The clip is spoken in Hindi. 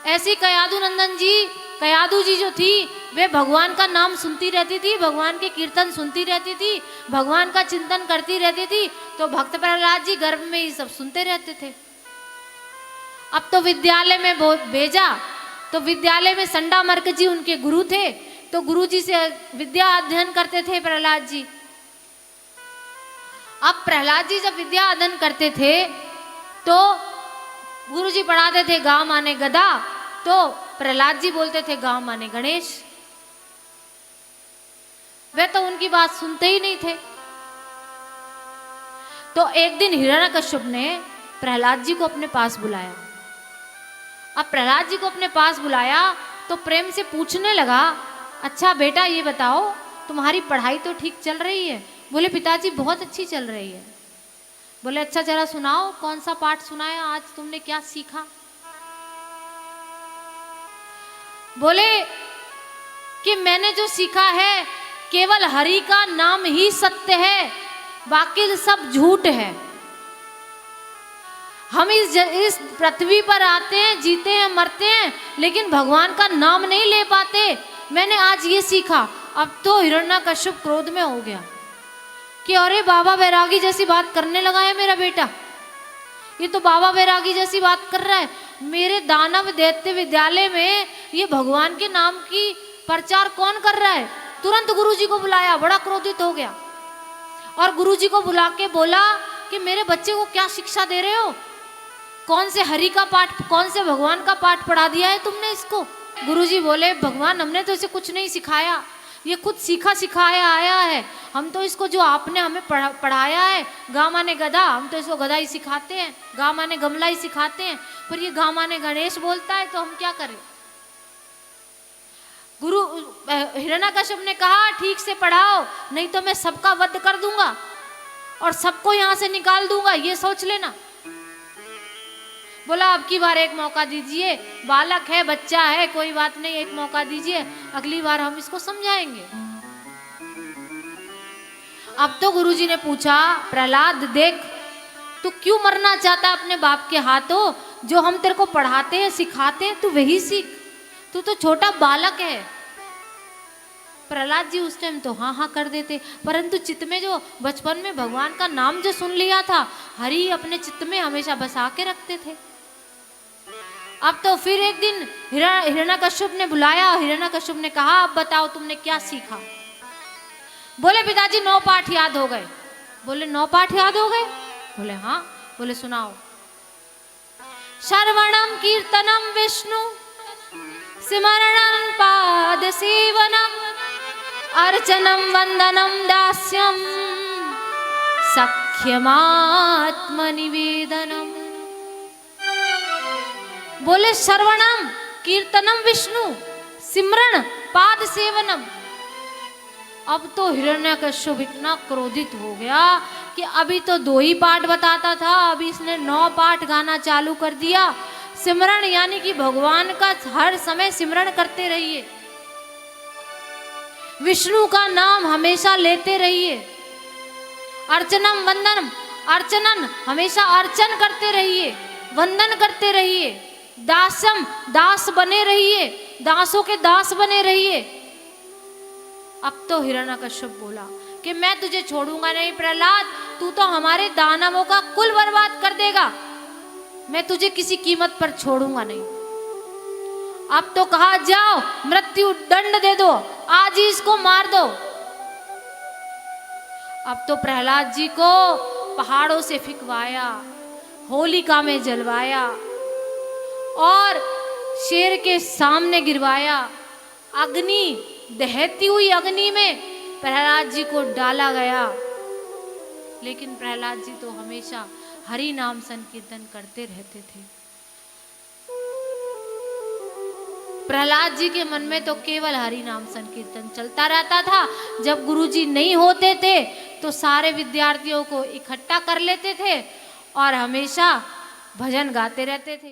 ऐसी कयादू जी जो थी, वे भगवान का नाम सुनती रहती थी, भगवान के कीर्तन सुनती रहती थी, भगवान का चिंतन करती रहती थी। तो भक्त प्रहलाद जी गर्भ में ही सब सुनते रहते थे। अब तो विद्यालय में भेजा, तो विद्यालय में संडा मर्क जी उनके गुरु थे, तो गुरु जी से विद्या अध्ययन करते थे प्रहलाद जी। अब प्रहलाद जी जब विद्या अध्ययन करते थे तो गुरु जी पढ़ाते थे गा माने गदा, तो प्रहलाद जी बोलते थे गा माने गणेश। वे तो उनकी बात सुनते ही नहीं थे। तो एक दिन हिरण्यकश्यप ने प्रहलाद जी को अपने पास बुलाया। अब प्रहलाद जी को अपने पास बुलाया तो प्रेम से पूछने लगा, अच्छा बेटा ये बताओ तुम्हारी पढ़ाई तो ठीक चल रही है? बोले पिताजी बहुत अच्छी चल रही है। बोले अच्छा जरा सुनाओ, कौन सा पाठ सुनाया आज, तुमने क्या सीखा? बोले कि मैंने जो सीखा है केवल हरि का नाम ही सत्य है, बाकी सब झूठ है। हम इस पृथ्वी पर आते हैं, जीते हैं, मरते हैं, लेकिन भगवान का नाम नहीं ले पाते। मैंने आज ये सीखा। अब तो हिरण्यकश्यप क्रोध में हो गया कि अरे बाबा बैरागी जैसी बात करने लगा है मेरा बेटा, ये तो बाबा बैरागी जैसी बात कर रहा है। मेरे दानव दैत्य विद्यालय में ये भगवान के नाम की प्रचार कौन कर रहा है? तुरंत गुरुजी को बुलाया, बड़ा क्रोधित हो गया और गुरुजी को बुला के बोला कि मेरे बच्चे को क्या शिक्षा दे रहे हो? कौन से हरि का पाठ, कौन से भगवान का पाठ पढ़ा दिया है तुमने इसको? गुरुजी बोले भगवान हमने तो इसे कुछ नहीं सिखाया, ये खुद सीखा सिखाया आया है। हम तो इसको जो आपने हमें पढ़ाया है गा माने गधा, हम तो इसको गधा ही सिखाते हैं, गा माने गमला ही सिखाते हैं, पर ये गा माने गणेश बोलता है तो हम क्या करें? गुरु हिरण्यकश्यप ने कहा ठीक से पढ़ाओ, नहीं तो मैं सबका वध कर दूंगा और सबको यहां से निकाल दूंगा, ये सोच लेना। बोला अब की बार एक मौका दीजिए, बालक है, बच्चा है, कोई बात नहीं, एक मौका दीजिए, अगली बार हम इसको समझाएंगे। अब तो गुरुजी ने पूछा प्रहलाद देख तू क्यों मरना चाहता अपने बाप के हाथों? जो हम तेरे को पढ़ाते हैं सिखाते हैं तू वही सीख, तू तो छोटा बालक है। प्रहलाद जी उस टाइम तो हाँ हाँ कर देते, परंतु चित्त में जो बचपन में भगवान का नाम जो सुन लिया था, हरि अपने चित्त में हमेशा बसा के रखते थे। अब तो फिर एक दिन हिरण्यकश्यप ने बुलाया, हिरण्यकश्यप ने कहा अब बताओ तुमने क्या सीखा? बोले पिताजी 9 पाठ याद हो गए। बोले 9 पाठ याद हो गए? बोले हाँ। बोले सुनाओ। श्रवणम कीर्तनम विष्णु स्मरणम पाद सेवनम अर्चनम वंदनम दास्यम सख्यमात्म निवेदनम। बोले श्रवणम कीर्तनम विष्णु सिमरण पाद सेवनम। अब तो हिरण्यकश्यप इतना क्रोधित हो गया कि अभी तो 2 ही पाठ बताता था, अभी इसने 9 पाठ गाना चालू कर दिया। सिमरण यानी कि भगवान का हर समय सिमरण करते रहिए, विष्णु का नाम हमेशा लेते रहिए। अर्चनम वंदनम, अर्चनन हमेशा अर्चन करते रहिए, वंदन करते रहिए। दासम दास बने रहिए, दासों के दास बने रहिए। अब तो हिरण्यकश्यप बोला कि मैं तुझे छोड़ूंगा नहीं प्रहलाद, तू तो हमारे दानवों का कुल बर्बाद कर देगा, मैं तुझे किसी कीमत पर छोड़ूंगा नहीं। अब तो कहा जाओ मृत्यु दंड दे दो, आज ही इसको मार दो। अब तो प्रहलाद जी को पहाड़ों से फिकवाया, होलिका में जलवाया और शेर के सामने गिरवाया। अग्नि, दहती हुई अग्नि में प्रहलाद जी को डाला गया, लेकिन प्रहलाद जी तो हमेशा हरि नाम संकीर्तन करते रहते थे। प्रहलाद जी के मन में तो केवल हरि नाम संकीर्तन चलता रहता था। जब गुरुजी नहीं होते थे तो सारे विद्यार्थियों को इकट्ठा कर लेते थे और हमेशा भजन गाते रहते थे।